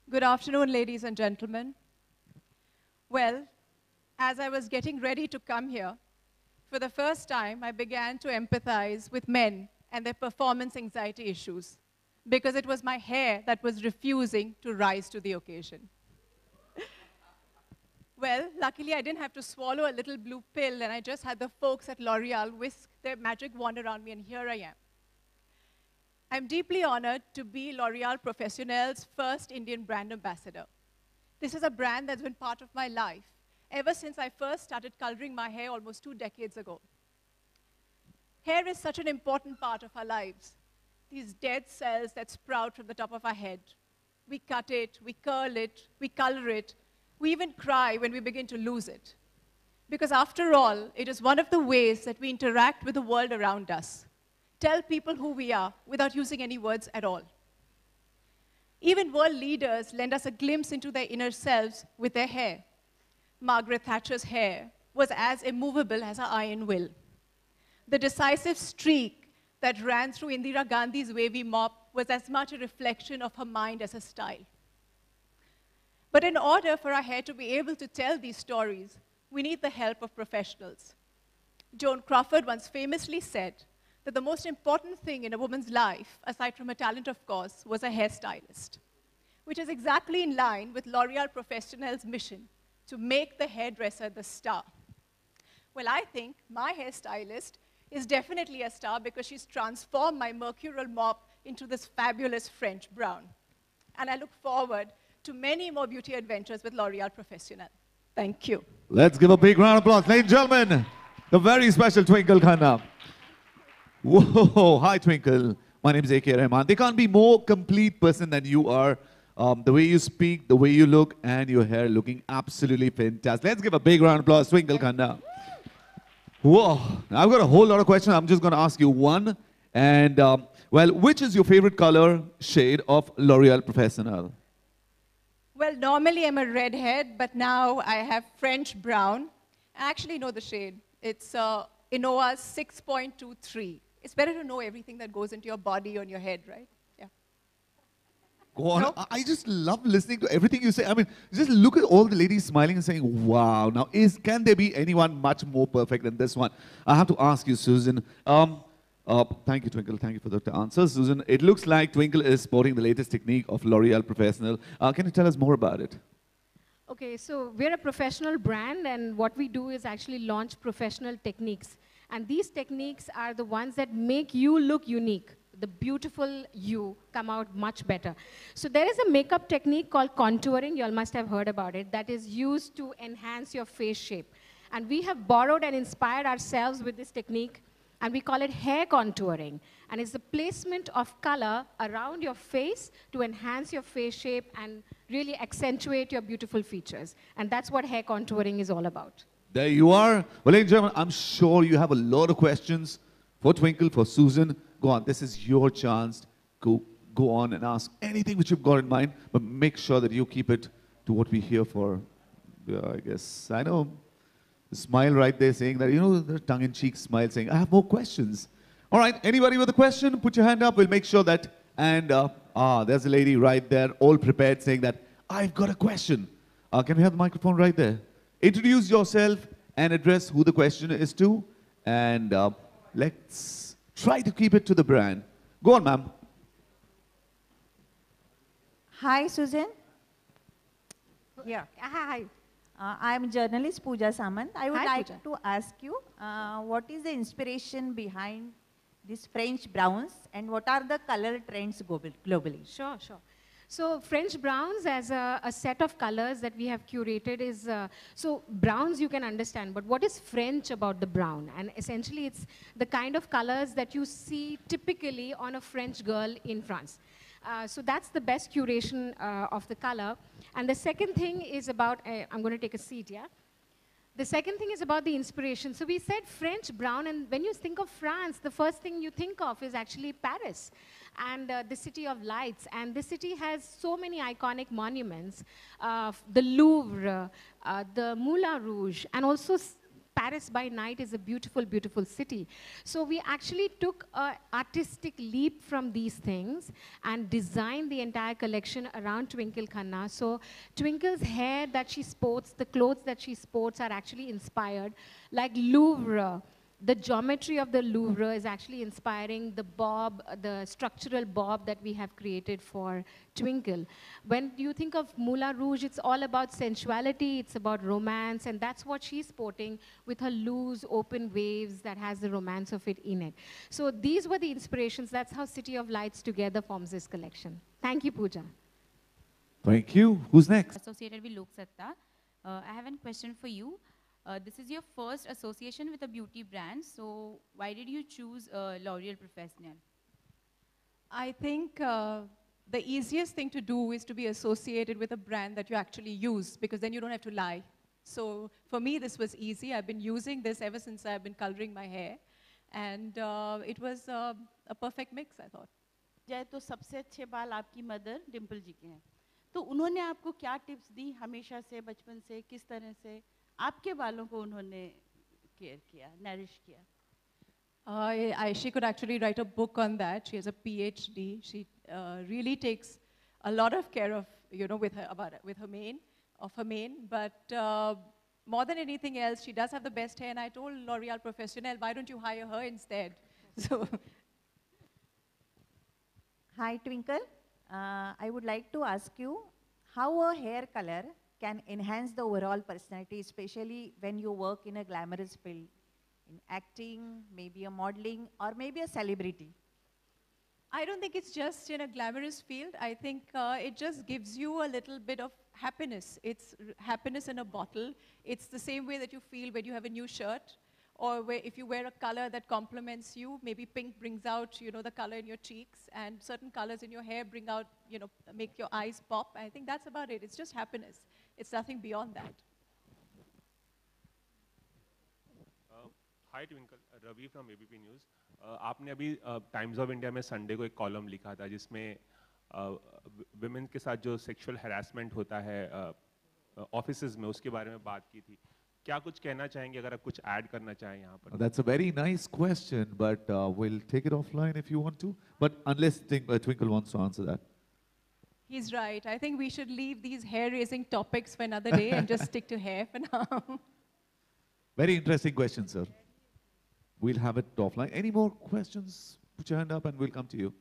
Good afternoon, ladies and gentlemen. Well, as I was getting ready to come here, for the first time, I began to empathize with men and their performance anxiety issues because it was my hair that was refusing to rise to the occasion. Well, luckily, I didn't have to swallow a little blue pill, and I just had the folks at L'Oreal whisk their magic wand around me, and here I am. I'm deeply honored to be L'Oreal Professionnel's first Indian brand ambassador. This is a brand that's been part of my life ever since I first started coloring my hair almost 2 decades ago. Hair is such an important part of our lives. These dead cells that sprout from the top of our head. We cut it, we curl it, we color it. We even cry when we begin to lose it. Because after all, it is one of the ways that we interact with the world around us. Tell people who we are without using any words at all. Even world leaders lend us a glimpse into their inner selves with their hair. Margaret Thatcher's hair was as immovable as her iron will. The decisive streak that ran through Indira Gandhi's wavy mop was as much a reflection of her mind as her style. But in order for our hair to be able to tell these stories, we need the help of professionals. Joan Crawford once famously said that the most important thing in a woman's life, aside from her talent, of course, was a hairstylist, which is exactly in line with L'Oreal Professionnel's mission to make the hairdresser the star. Well, I think my hairstylist is definitely a star because she's transformed my mercurial mop into this fabulous French brown. And I look forward to many more beauty adventures with L'Oreal Professionnel. Thank you. Let's give a big round of applause. Ladies and gentlemen, the very special Twinkle Khanna. Whoa, hi Twinkle. My name is A.K. Rahman. There can't be more complete person than you are. The way you speak, the way you look, and your hair looking absolutely fantastic. Let's give a big round of applause, Twinkle Khanna. Whoa, I've got a whole lot of questions. I'm just going to ask you one. And, well, which is your favorite color shade of L'Oreal Professionnel? Well, normally I'm a redhead, but now I have French brown. I actually know the shade. It's Inoa's 6.23. It's better to know everything that goes into your body on your head, right? Yeah. Go on. No? I just love listening to everything you say. I mean, just look at all the ladies smiling and saying, wow. Now, can there be anyone much more perfect than this one? I have to ask you, Susan. Thank you, Twinkle. Thank you for the answer. Susan, it looks like Twinkle is sporting the latest technique of L'Oreal Professionnel. Can you tell us more about it? Okay, so we're a professional brand, and what we do is actually launch professional techniques. And these techniques are the ones that make you look unique. The beautiful you come out much better. So there is a makeup technique called contouring. You all must have heard about it. That is used to enhance your face shape. And we have borrowed and inspired ourselves with this technique, and we call it hair contouring. And it's the placement of color around your face to enhance your face shape and really accentuate your beautiful features. And that's what hair contouring is all about. There you are. Well, ladies and gentlemen, I'm sure you have a lot of questions for Twinkle, for Susan. Go on. This is your chance. Go on and ask anything which you've got in mind, but make sure that you keep it to what we're here for. I guess, I know, the smile right there saying that, you know, the tongue-in-cheek smile saying, I have more questions. All right, anybody with a question, put your hand up. We'll make sure that, and there's a lady right there, all prepared, saying that, I've got a question. Can we have the microphone right there? Introduce yourself and address who the question is to, and let's try to keep it to the brand. Go on, ma'am. Hi, Susan. Yeah. Hi. I'm journalist Pooja Samant. I would Hi, like Pooja. to ask you, what is the inspiration behind these French browns, and what are the color trends globally? Sure, sure. So French browns as a set of colors that we have curated is, so browns you can understand, but what is French about the brown? And essentially it's the kind of colors that you see typically on a French girl in France. So that's the best curation of the color. And the second thing is about, I'm going to take a seat, yeah? The second thing is about the inspiration. So we said French brown, and when you think of France, the first thing you think of is actually Paris and the City of Lights. And this city has so many iconic monuments, the Louvre, the Moulin Rouge, and also Paris by night is a beautiful, beautiful city. So we actually took an artistic leap from these things and designed the entire collection around Twinkle Khanna. So Twinkle's hair that she sports, the clothes that she sports are actually inspired, like Louvre. The geometry of the Louvre is actually inspiring the bob, the structural bob that we have created for Twinkle. When you think of Moulin Rouge, it's all about sensuality, it's about romance, and that's what she's sporting with her loose, open waves that has the romance of it in it. So these were the inspirations. That's how City of Lights together forms this collection. Thank you, Pooja. Thank you. Who's next? Associated with Lok Satta. I have a question for you. This is your first association with a beauty brand, so why did you choose L'Oreal Professionnel? I think the easiest thing to do is to be associated with a brand that you actually use, because then you don't have to lie. So for me, this was easy. I've been using this ever since I've been coloring my hair. And it was a perfect mix, I thought. जाए तो सबसे अच्छे बाल आपकी mother Dimple जी के हैं, तो उन्होंने आपको क्या टिप्स दी हमेशा से, बचपन से, किस तरह से आपके बालों को उन्होंने केयर किया, नरिश किया? She could actually write a book on that. She has a PhD. She really takes a lot of care of, with her mane. But more than anything else, she does have the best hair. And I told L'Oreal Professionnel, why don't you hire her instead? So. Hi, Twinkle. I would like to ask you how a hair color can enhance the overall personality, especially when you work in a glamorous field, in acting, maybe a modeling, or maybe a celebrity. I don't think it's just in a glamorous field. I think it just gives you a little bit of happiness. It's happiness in a bottle. It's the same way that you feel when you have a new shirt, or if you wear a color that complements you. Maybe pink brings out, the color in your cheeks, and certain colors in your hair bring out, make your eyes pop. I think that's about it. It's just happiness. It's nothing beyond that. Hi Twinkle, Ravi from ABP News. आपने अभी times of India में Sunday को एक column लिखा था जिसमें women के साथ जो सेक्सुअल हैरेसमेंट होता है ऑफिसेज में, उसके बारे में बात की थी. क्या कुछ कहना चाहेंगे, अगर आप कुछ ऐड करना चाहें यहाँ पर? That's a very nice question, but we'll take it offline if you want to. But unless Twinkle wants to answer that. He's right. I think we should leave these hair-raising topics for another day and just stick to hair for now. Very interesting question, sir. We'll have it offline. Any more questions? Put your hand up and we'll come to you.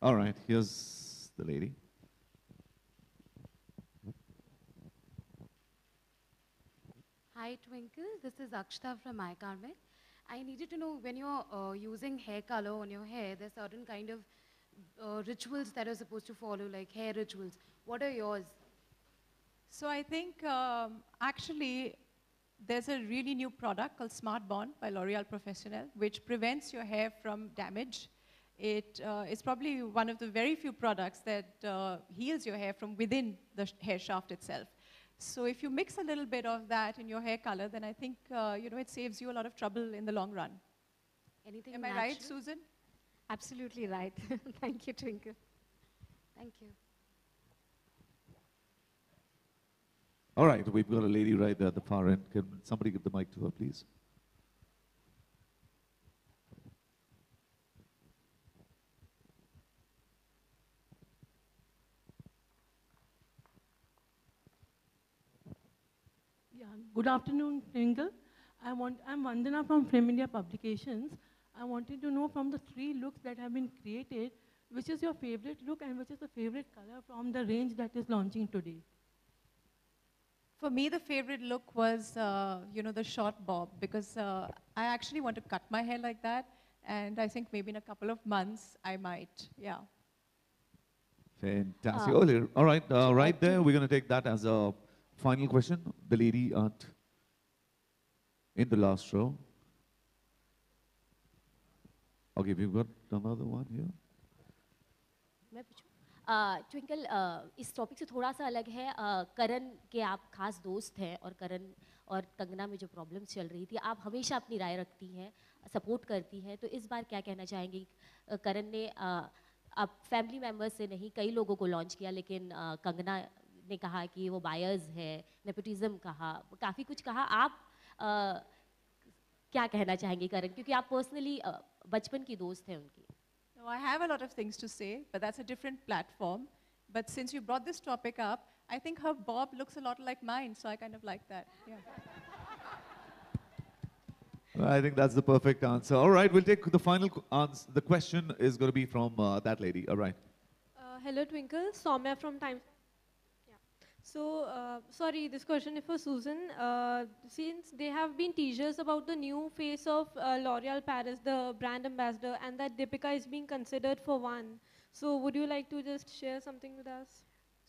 All right, here's the lady. Hi Twinkle, this is Akshta from iCarmac. I needed to know, when you're using hair color on your hair, there's certain kind of rituals that are supposed to follow, like hair rituals. What are yours? So I think actually there's a really new product called Smart Bond by L'Oreal Professionnel, which prevents your hair from damage. It is probably one of the very few products that heals your hair from within the hair shaft itself. So if you mix a little bit of that in your hair color, then I think it saves you a lot of trouble in the long run. Anything Am natural? I right, Susan? Absolutely right. Thank you, Twinkle. Thank you. All right, we've got a lady right there at the far end. Can somebody give the mic to her, please? Yeah, good afternoon, Twinkle. I'm Vandana from Frame India Publications. I wanted to know, from the 3 looks that have been created, which is your favorite look and which is the favorite color from the range that is launching today? For me, the favorite look was, the short bob, because I actually want to cut my hair like that, and I think maybe in a couple of months I might, yeah. Fantastic. All right, right there, we're going to take that as a final question. The lady in the last row. Okay, we've got another one here. मैं पूछूं? Twinkle, इस topic से थोड़ा सा अलग है. करण के आप खास दोस्त हैं, और करण और कंगना में जो प्रॉब्लम्स चल रही थी, आप हमेशा अपनी राय रखती हैं, सपोर्ट करती हैं, तो इस बार क्या कहना चाहेंगी? करण ने आप फैमिली मेम्बर्स से नहीं, कई लोगों को लॉन्च किया, लेकिन कंगना ने कहा कि वो बायर्स है, नेपोटिज्म कहा, काफ़ी कुछ कहा. आप क्या कहना चाहेंगे करण, क्योंकि आप पर्सनली बचपन की दोस्त हैं उनकी. No, I have a lot of things to say, but that's a different platform. But since you brought this topic up, I think her bob looks a lot like mine, so I kind of like that. Yeah. I think that's the perfect answer. All right, we'll take the final answer. The question is going to be from that lady. All right. Hello, Twinkle. Soumya from Times. Yeah. So, sorry, this question is for Susan. Since there have been teasers about the new face of L'Oreal Paris, the brand ambassador, and that Deepika is being considered for one. So, would you like to just share something with us?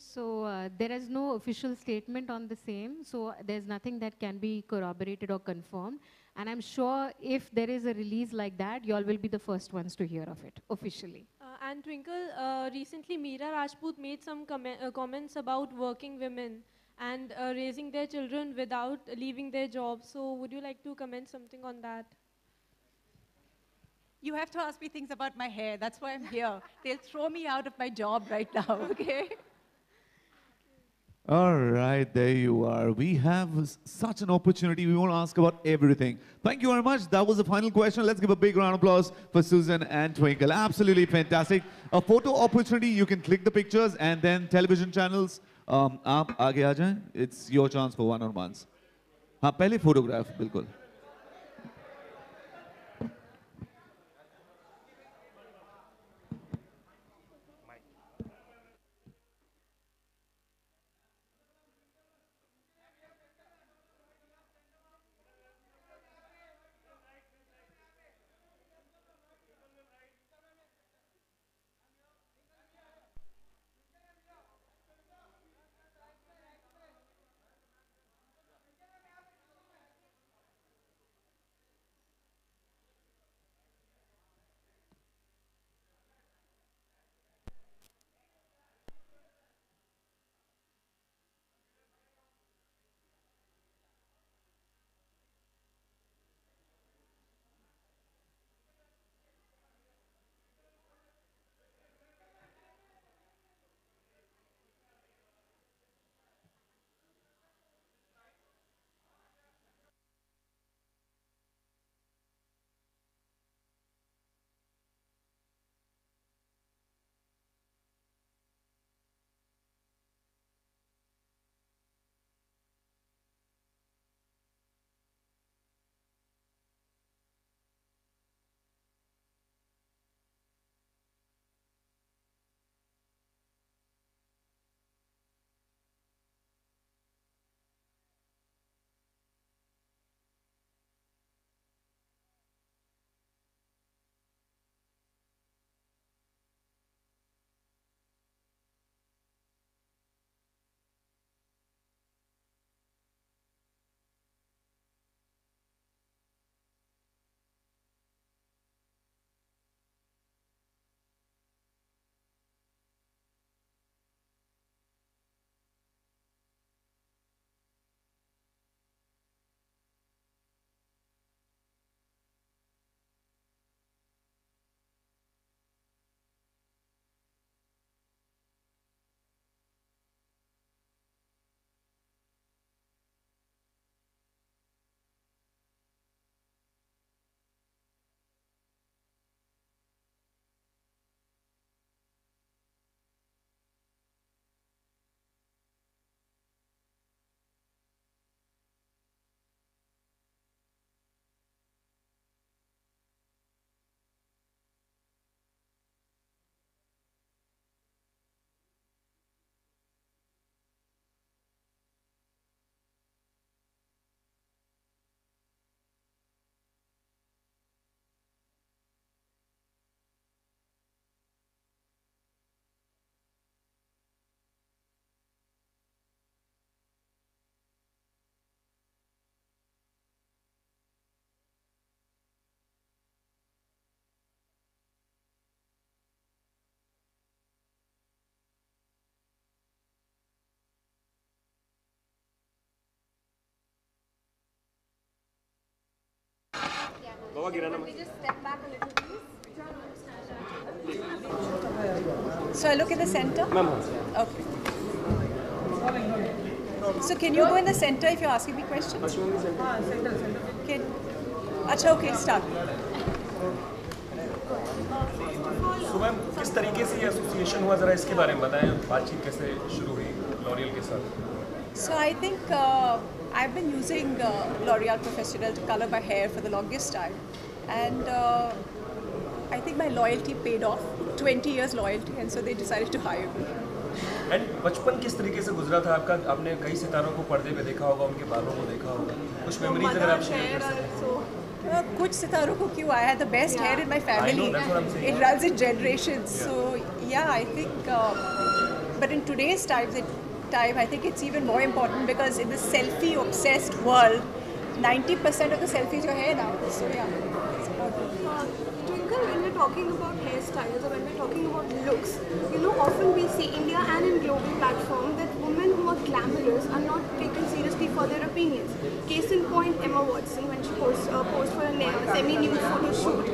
So there is no official statement on the same, so there's nothing that can be corroborated or confirmed. And I'm sure if there is a release like that, you all will be the first ones to hear of it officially. And Twinkle, recently Meera Rajput made some comments about working women and raising their children without leaving their jobs. So would you like to comment something on that? You have to ask me things about my hair. That's why I'm here. They'll throw me out of my job right now, okay? All right, there you are. We have such an opportunity. We want to ask about everything. Thank you very much. That was the final question. Let's give a big round of applause for Susan and Twinkle. Absolutely fantastic. A photo opportunity. You can click the pictures and then television channels. आप आगे आ जाएं. It's your chance for one-on-ones. हाँ, पहले photograph, बिल्कुल. So I look in the center? Okay. So can you go in the center if you're asking me questions? Okay. Acha, okay, start. So ma'am किस तरीके से ये association हुआ जरा इसके बारे में बताएं बातचीत कैसे शुरू हुई लॉरियल के साथ So I think I've been using L'Oreal Professionnel to color my hair for the longest time, and I think my loyalty paid off. 20 years loyalty, and so they decided to hire me. And बचपन किस तरीके से गुजरा था आपका आपने कई सितारों को पर्दे पे देखा होगा उनके बालों को देखा होगा कुछ मेमोरीज अगर आप शेयर कर सकें कुछ सितारों को क्यों I had the best hair in my family. that's what I'm saying. It runs in generations. So yeah, I think. But in today's time, I think it's even more important because in the selfie-obsessed world, 90% of the selfies are hair now. So yeah, it's important. Twinkle, when we're talking about hairstyles or when we're talking about looks, often we see India and in global platform that women who are glamorous are not taken seriously for their opinions. Case in point, Emma Watson, when she posed for a semi-nude photo shoot,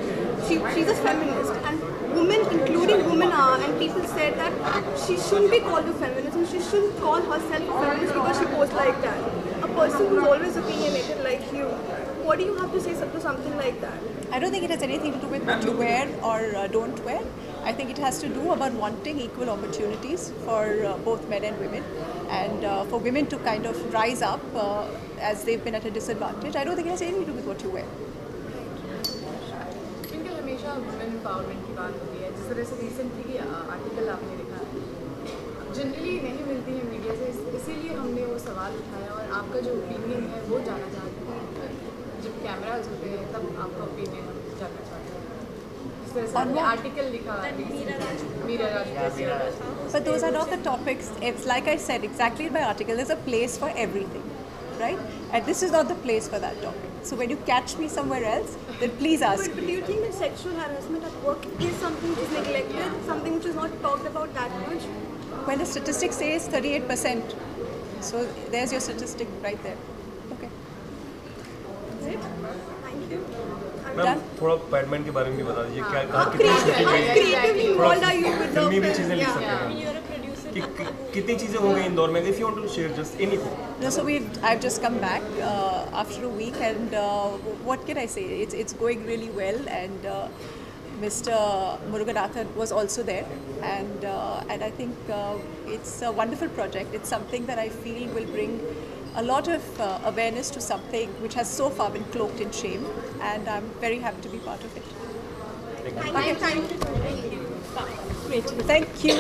she's a feminist, and women, including women, and people said that she shouldn't be called a feminist and she shouldn't call herself a feminist because she posed like that. A person who's always opinionated like you, what do you have to say to something like that? I don't think it has anything to do with what you wear or don't wear. I think it has to do about wanting equal opportunities for both men and women, and for women to kind of rise up as they've been at a disadvantage. I don't think it has anything to do with what you wear. Twinkle, हमेशा women empowerment की बात होती है. जिस तरह से recently article आपने लिखा है, जनरली नहीं मिलती है मीडिया से, इसीलिए हमने वो सवाल उठाया और आपका जो ओपिनियन है वो जानना चाहते हैं. जब कैमराज होते हैं तब आपका ओपिनियन जानना चाहते हैं. जिस तरह से आपने आर्टिकल लिखा मीरा राज. But those are not the topics. It's like I said exactly in my article, there's a place for everything, right? And this is not the place for that topic. So when you catch me somewhere else, then please ask But do you think that sexual harassment at work is something which is neglected, something which is not talked about that much? When the statistic says 38%, so there's your statistic right there. Okay. Thank you. Ma'am थोड़ा पैडमैन के बारे में भी बता दीजिए क्या कहाँ creatively involved are you with the फिल्मी भी चीज़ें लिख सकते yeah. हैं You're a producer. कितनी चीज़ें हो गई इंदौर में if you want to share just anything No, so I've just come back after a week, and what can I say? It's going really well, and Mr. Muruganathan was also there, and I think it's a wonderful project. It's something that I feel will bring a lot of awareness to something which has so far been cloaked in shame, and I'm very happy to be part of it. Thank you. Great. Thank you.